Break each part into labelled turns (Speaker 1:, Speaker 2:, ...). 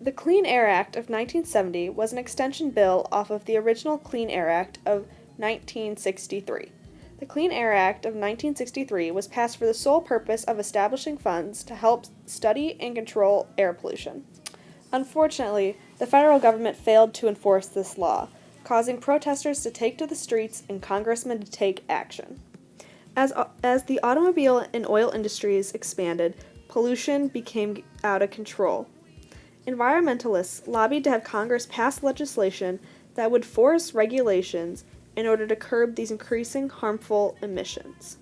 Speaker 1: The Clean Air Act of 1970 was an extension bill off of the original Clean Air Act of 1963. The Clean Air Act of 1963 was passed for the sole purpose of establishing funds to help study and control air pollution. Unfortunately, the federal government failed to enforce this law, causing protesters to take to the streets and congressmen to take action. As the automobile and oil industries expanded, pollution became out of control. Environmentalists lobbied to have Congress pass legislation that would force regulations in order to curb these increasing harmful emissions.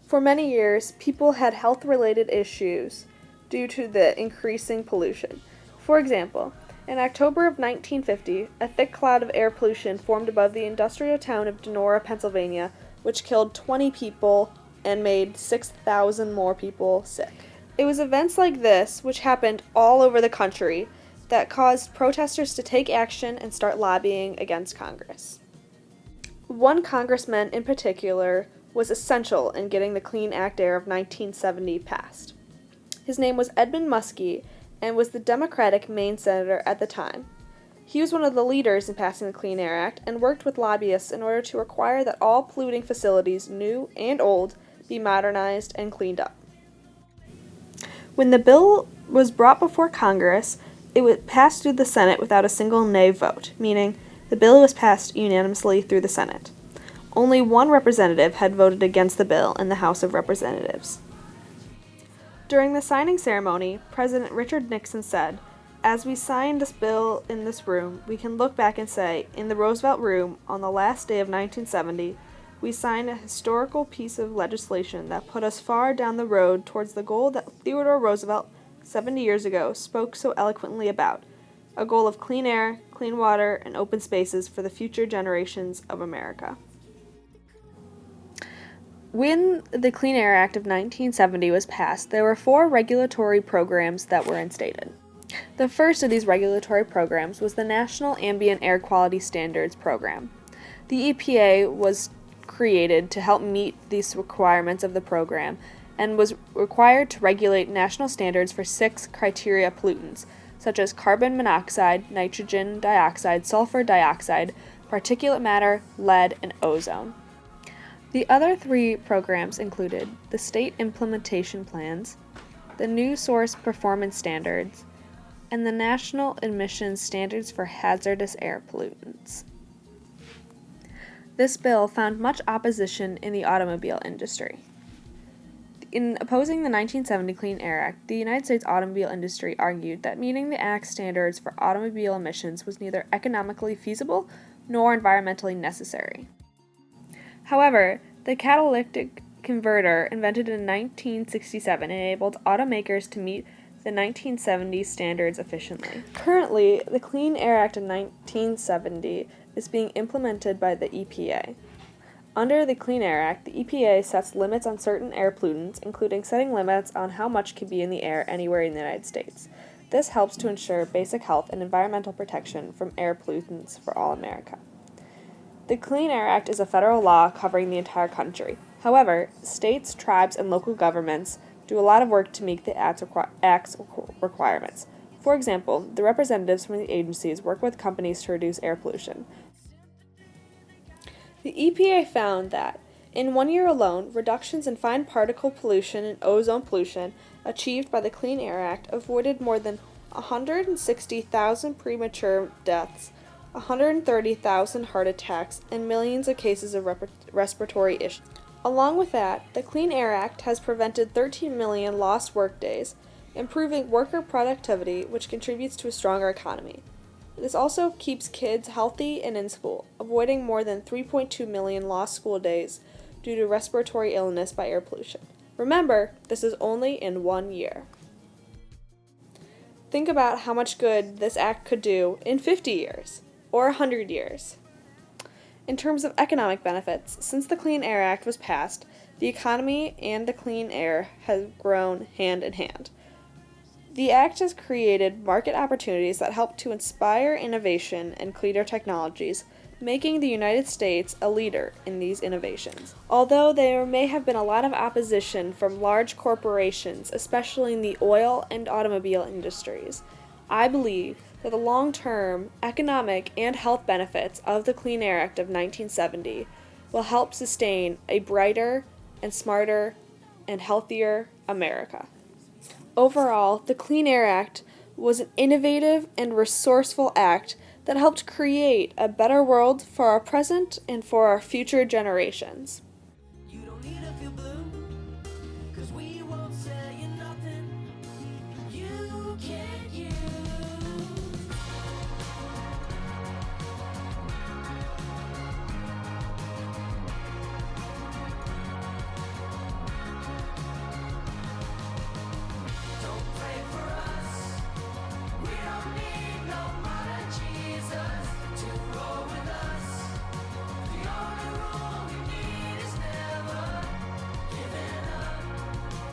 Speaker 1: For many years, people had health-related issues due to the increasing pollution. For example, in October of 1950, a thick cloud of air pollution formed above the industrial town of Donora, Pennsylvania, which killed 20 people and made 6,000 more people sick. It was events like this, which happened all over the country, that caused protesters to take action and start lobbying against Congress. One congressman in particular was essential in getting the Clean Act Air of 1970 passed. His name was Edmund Muskie and was the Democratic Maine senator at the time. He was one of the leaders in passing the Clean Air Act and worked with lobbyists in order to require that all polluting facilities, new and old, be modernized and cleaned up. When the bill was brought before Congress, it was passed through the Senate without a single nay vote, meaning the bill was passed unanimously through the Senate. Only one representative had voted against the bill in the House of Representatives. During the signing ceremony, President Richard Nixon said, "As we sign this bill in this room, we can look back and say, in the Roosevelt Room, on the last day of 1970, we signed a historical piece of legislation that put us far down the road towards the goal that Theodore Roosevelt, 70 years ago, spoke so eloquently about, a goal of clean air, clean water, and open spaces for the future generations of America." When the Clean Air Act of 1970 was passed, there were 4 regulatory programs that were instated. The first of these regulatory programs was the National Ambient Air Quality Standards Program. The EPA was created to help meet these requirements of the program and was required to regulate national standards for 6 criteria pollutants, such as carbon monoxide, nitrogen dioxide, sulfur dioxide, particulate matter, lead, and ozone. The other 3 programs included the State Implementation Plans, the New Source Performance Standards, and the National Emissions Standards for Hazardous Air Pollutants. This bill found much opposition in the automobile industry. In opposing the 1970 Clean Air Act, the United States automobile industry argued that meeting the Act's standards for automobile emissions was neither economically feasible nor environmentally necessary. However, the catalytic converter invented in 1967 enabled automakers to meet the 1970 standards efficiently. Currently, the Clean Air Act of 1970 is being implemented by the EPA. Under the Clean Air Act, the EPA sets limits on certain air pollutants, including setting limits on how much can be in the air anywhere in the United States. This helps to ensure basic health and environmental protection from air pollutants for all America. The Clean Air Act is a federal law covering the entire country. However, states, tribes, and local governments do a lot of work to meet the Act's requirements. For example, the representatives from the agencies work with companies to reduce air pollution. The EPA found that, in 1 year alone, reductions in fine particle pollution and ozone pollution achieved by the Clean Air Act avoided more than 160,000 premature deaths, 130,000 heart attacks, and millions of cases of respiratory issues. Along with that, the Clean Air Act has prevented 13 million lost workdays, improving worker productivity, which contributes to a stronger economy. This also keeps kids healthy and in school, avoiding more than 3.2 million lost school days due to respiratory illness by air pollution. Remember, this is only in 1 year. Think about how much good this act could do in 50 years, or 100 years. In terms of economic benefits, since the Clean Air Act was passed, the economy and the clean air have grown hand in hand. The Act has created market opportunities that help to inspire innovation and cleaner technologies, making the United States a leader in these innovations. Although there may have been a lot of opposition from large corporations, especially in the oil and automobile industries, I believe that the long-term economic and health benefits of the Clean Air Act of 1970 will help sustain a brighter and smarter and healthier America. Overall, the Clean Air Act was an innovative and resourceful act that helped create a better world for our present and for our future generations.